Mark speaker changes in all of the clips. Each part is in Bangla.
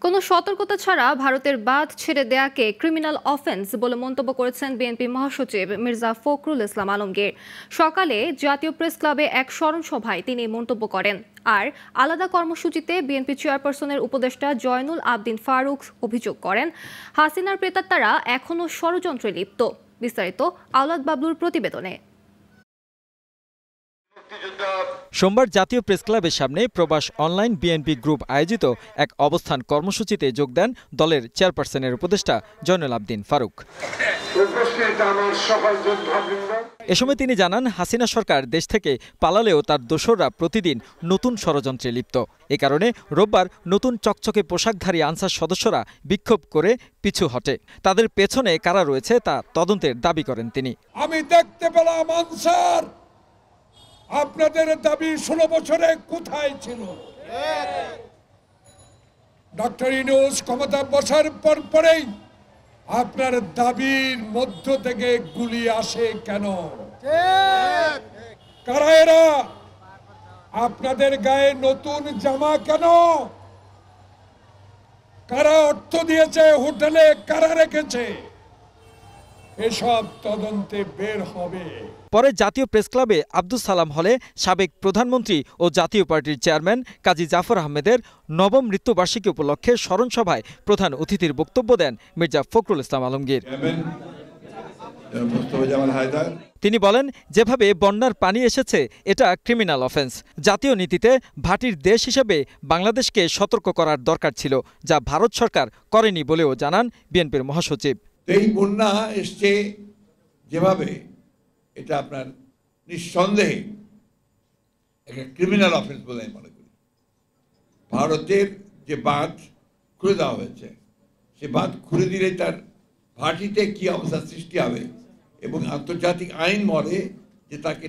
Speaker 1: কোনো সতর্কতা ছাড়া ভারতের বাঁধ ছেড়ে দেয়াকে ক্রিমিনাল অফেন্স বলে মন্তব্য করেছেন বিএনপি মহাসচিব মির্জা ফখরুল ইসলাম আলমগীর। সকালে জাতীয় প্রেস ক্লাবে এক স্মরণ সভায় তিনি মন্তব্য করেন। আর আলাদা কর্মসূচিতে বিএনপি চেয়ারপারসনের উপদেষ্টা জয়নুল আবদিন ফারুক অভিযোগ করেন, হাসিনার প্রেতাত্মারা এখনও ষড়যন্ত্রে লিপ্ত। বিস্তারিত আওলাদ বাবলুর প্রতিবেদনে।
Speaker 2: সোমবার জাতীয় প্রেস ক্লাবের সামনে প্রবাস অনলাইন বিএনপি গ্রুপ আয়োজিত এক অবস্থান কর্মসূচিতে যোগ দেন দলের চেয়ারপারসনের উপদেষ্টা জয়নুল আবদিন ফারুক। এ সময় তিনি জানান, হাসিনা সরকার দেশ থেকে পালালেও তার দোসররা প্রতিদিন নতুন ষড়যন্ত্রে লিপ্ত। এ কারণে রোববার নতুন চকচকে পোশাকধারী আনসার সদস্যরা বিক্ষোভ করে পিছু হটে। তাদের পেছনে কারা রয়েছে তা তদন্তের দাবি করেন তিনি।
Speaker 3: আমি দেখতে পেলাম আনসার আপনাদের দাবি 16 বছরে কোথায় ছিল? ডক্টর ইউনূস ক্ষমতা বসার পরেই আপনার দাবির মধ্য থেকে গুলি আসে কেন? কারা এরা? আপনাদের গায়ে নতুন জামা কেন? কারা অর্থ দিয়েছে? হোটেলে কারা রেখেছে? এসব তদন্তে বের হবে।
Speaker 2: পরে জাতীয় প্রেস ক্লাবে আব্দুস সালাম হলে সাবেক প্রধানমন্ত্রী ও জাতীয় পার্টির চেয়ারম্যান কাজী জাফর আহমেদের নবম মৃত্যুবার্ষিকী উপলক্ষে স্মরণ সভায় প্রধান অতিথির বক্তব্য দেন মির্জা ফখরুল ইসলাম আলমগীর। তিনি বলেন, যেভাবে বন্যার পানি এসেছে এটা ক্রিমিনাল অফেন্স। জাতীয় নীতিতে ভাটির দেশ হিসেবে বাংলাদেশকে সতর্ক করার দরকার ছিল, যা ভারত সরকার করেনি বলেও জানান বিএনপির মহাসচিব।
Speaker 4: এই বন্যা এসছে যেভাবে, এটা আপনার নিঃসন্দেহে একটা ক্রিমিনাল অফেন্স বলে আমি মনে করি। ভারতের যে বাঁধ খুলে দেওয়া হয়েছে, সে বাঁধ খুলে দিলে তার ভাটিতে কি অবস্থা সৃষ্টি হবে এবং আন্তর্জাতিক আইন বলে যে তাকে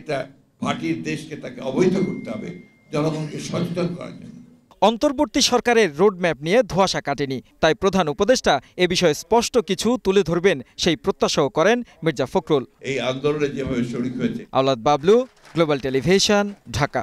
Speaker 4: ভাটির দেশকে তাকে অবৈধ করতে হবে, জনগণকে সচেতন করার জন্য।
Speaker 2: অন্তর্বর্তী সরকারের রোডম্যাপ নিয়ে ধোঁয়াশা কাটেনি, তাই প্রধান উপদেষ্টা এ বিষয়ে স্পষ্ট কিছু তুলে ধরবেন সেই প্রত্যাশাও করেন মির্জা ফখরুল।
Speaker 4: এই আন্দোলনে যেভাবে শরীক হয়েছে।
Speaker 2: আওলাদ বাবলু, গ্লোবাল টেলিভিশন, ঢাকা।